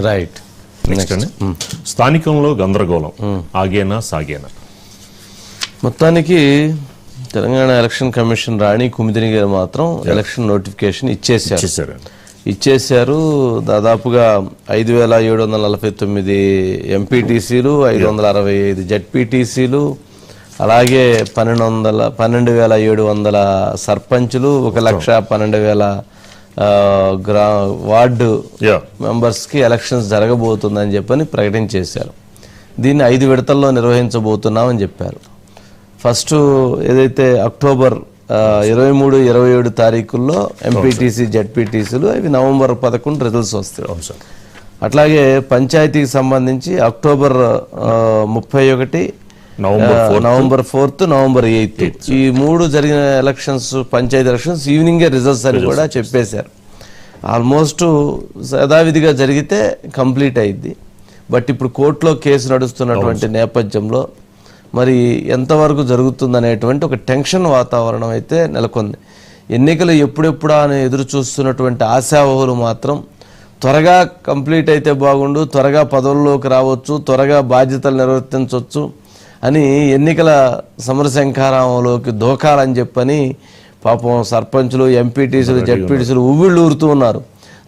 Right. Next అండి, స్థానికంలో గందరగోళం ఆగేనా సాగేనా? మొత్తానికి తెలంగాణ ఎలక్షన్ కమిషన్ రాణి కుమిదిని గారు మాత్రం ఎలక్షన్ నోటిఫికేషన్ ఇచ్చేశారు. దాదాపుగా 5,749 ఎంపీటీసీలు, 565 జెడ్పీటీసీలు, అలాగే 12,700 సర్పంచులు, 1,12,000 వార్డు మెంబర్స్కి ఎలక్షన్స్ జరగబోతుందని చెప్పని ప్రకటించేశారు. దీన్ని 5 విడతల్లో నిర్వహించబోతున్నామని చెప్పారు. ఫస్ట్ ఏదైతే అక్టోబర్ 23, 27 తారీఖుల్లో ఎంపీటీసీ జెడ్పీటీసీలు, అవి నవంబర్ 11 రిజల్ట్స్ వస్తాయి. అట్లాగే పంచాయతీకి సంబంధించి అక్టోబర్ 31, నవంబర్ 4, నవంబర్ 8 ఈ 3 జరిగిన ఎలక్షన్స్, పంచాయతీ ఎలక్షన్స్ ఈవినింగే రిజల్ట్స్ అని కూడా చెప్పేశారు. ఆల్మోస్ట్ యథావిధిగా జరిగితే కంప్లీట్ అయింది. బట్ ఇప్పుడు కోర్టులో కేసు నడుస్తున్నటువంటి నేపథ్యంలో మరి ఎంతవరకు జరుగుతుందనేటువంటి ఒక టెన్షన్ వాతావరణం అయితే నెలకొంది. ఎన్నికలు ఎప్పుడెప్పుడా అని ఎదురు చూస్తున్నటువంటి ఆశావహులు మాత్రం త్వరగా కంప్లీట్ అయితే బాగుండు, త్వరగా పదవుల్లోకి రావచ్చు, త్వరగా బాధ్యతలు నిర్వర్తించవచ్చు అని ఎన్నికల సమరశంఖారామంలోకి దూకాలని చెప్పని పాపం సర్పంచులు, ఎంపీటీసీలు, జెడ్పీటీసీలు ఉవ్విళ్ళు ఊరుతూ ఉన్నారు.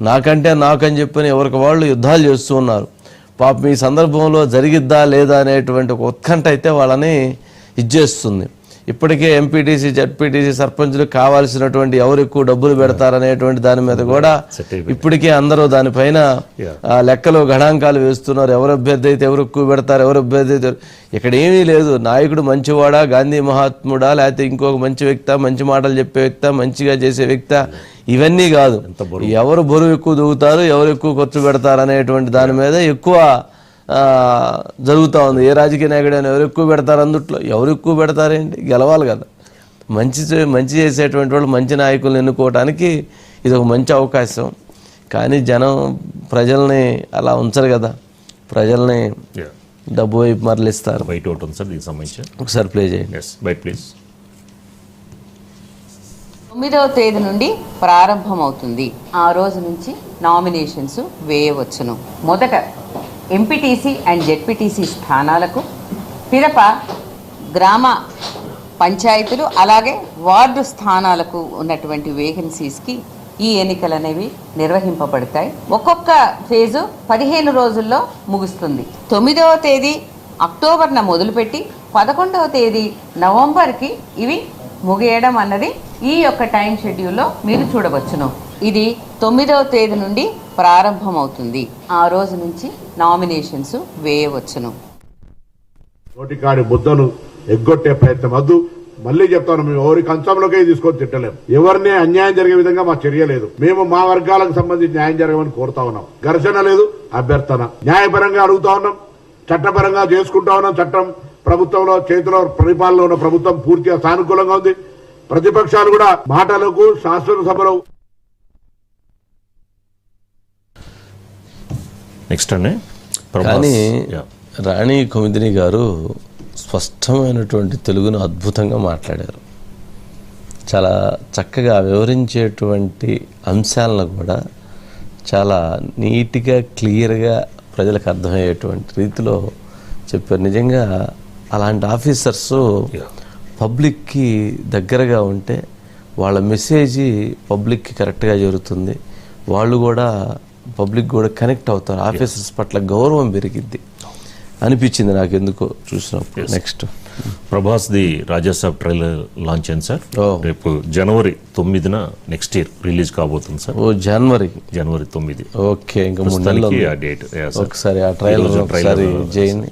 నాకని చెప్పని ఎవరికి వాళ్ళు యుద్ధాలు చేస్తూ ఉన్నారు. పాపం ఈ సందర్భంలో జరిగిద్దా లేదా అనేటువంటి ఒక ఉత్కంఠ అయితే వాళ్ళని ఇచ్చేస్తుంది. ఇప్పటికే ఎంపీటీసీ, జెడ్పీటీసీ, సర్పంచులు కావాల్సినటువంటి ఎవరు ఎక్కువ డబ్బులు పెడతారనేటువంటి దాని మీద కూడా ఇప్పటికే అందరూ దానిపైన లెక్కలు గణాంకాలు వేస్తున్నారు. ఎవరు అభ్యర్థి అయితే ఎవరు ఎక్కువ పెడతారు, ఎవరు అభ్యర్థి అయితే. ఇక్కడ ఏమీ లేదు, నాయకుడు మంచివాడా, గాంధీ మహాత్ముడా, లేకపోతే ఇంకొక మంచి వ్యక్తి, మంచి మాటలు చెప్పే వ్యక్తి, మంచిగా చేసే వ్యక్తి, ఇవన్నీ కాదు. ఎవరు బరువు ఎక్కువ దిగుతారు, ఎవరు ఎక్కువ ఖర్చు పెడతారు అనేటువంటి దాని మీద ఎక్కువ జరుగుతూ ఉంది. ఏ రాజకీయ నాయకుడైనా ఎవరు ఎక్కువ పెడతారు, అందుట్లో ఎవరు ఎక్కువ పెడతారేంటి, గెలవాలి కదా. మంచి చేసేటువంటి వాళ్ళు మంచి నాయకులను ఎన్నుకోవడానికి ఇది ఒక మంచి అవకాశం. కానీ జనం ప్రజల్ని అలా ఉంచరు కదా, ప్రజల్ని డబ్బు వైపు మరలిస్తారు. బయట ఉంటుంది సార్ దీనికి సంబంధించి ఒకసారి ప్లే చేయండి. బయట ప్లీజ్. 9వ తేదీ నుండి ప్రారంభమవుతుంది. ఆ రోజు నుంచి నామినేషన్స్ వేయవచ్చును. మొదట ఎంపీటీసీ అండ్ జెడ్పీటీసీ స్థానాలకు, పిదప గ్రామ పంచాయతీలు, అలాగే వార్డు స్థానాలకు ఉన్నటువంటి వేకెన్సీస్కి ఈ ఎన్నికలు అనేవి నిర్వహింపబడతాయి. ఒక్కొక్క ఫేజు 15 రోజుల్లో ముగుస్తుంది. 9వ తేదీ అక్టోబర్న మొదలుపెట్టి 11వ తేదీ నవంబర్కి ఇవి ముగియడం అన్నది ఈ యొక్క టైం షెడ్యూల్లో మీరు చూడవచ్చును. ఇది 9వ తేదీ నుండి ప్రారంభమవుతుంది. ఆ రోజు నుంచి నామినేషన్స్ వేయవచ్చును. నోటికాడి ముద్దను ఎగ్గొట్టే ప్రయత్నం వద్దు. మళ్ళీ చెప్తాను, మేము ఎవరి కంచంలోకే తీసుకొని తిట్టలేము. ఎవరిని అన్యాయం జరిగే విధంగా మా చర్య లేదు. మేము మా వర్గాలకు సంబంధించి న్యాయం జరగమని కోరుతా ఉన్నాం. ఘర్షణ లేదు, అభ్యర్థన. న్యాయపరంగా అడుగుతా ఉన్నాం, చట్టపరంగా చేసుకుంటా ఉన్నాం. చట్టం ప్రభుత్వంలో చేతిలో పరిపాలనలో ఉన్న ప్రభుత్వం పూర్తిగా సానుకూలంగా ఉంది. ప్రతిపక్షాలు కూడా మాటలకు శాసనసభలో. నెక్స్ట్ అండి, కానీ రాణి కుమిదిని గారు స్పష్టమైనటువంటి తెలుగును అద్భుతంగా మాట్లాడారు. చాలా చక్కగా వివరించేటువంటి అంశాలను కూడా చాలా నీట్గా, క్లియర్గా ప్రజలకు అర్థమయ్యేటువంటి రీతిలో చెప్పారు. నిజంగా అలాంటి ఆఫీసర్స్ పబ్లిక్కి దగ్గరగా ఉంటే వాళ్ళ మెసేజ్ పబ్లిక్కి కరెక్ట్గా జరుగుతుంది. వాళ్ళు కూడా పబ్లిక్ కూడా కనెక్ట్ అవుతారు. ఆఫీసర్స్ పట్ల గౌరవం పెరిగిద్ది అనిపించింది నాకు ఎందుకో చూసినప్పుడు. Next Prabhas the Raja Saab trailer launch అయింది సార్. రేపు జనవరి 9న నెక్స్ట్ ఇయర్ రిలీజ్ కాబోతుంది సార్. జనవరి 9. ఓకే, ఇంకా 3 నెలలు. డేట్ ఒకసారి ఆ ట్రైలర్ ప్లే చేయండి.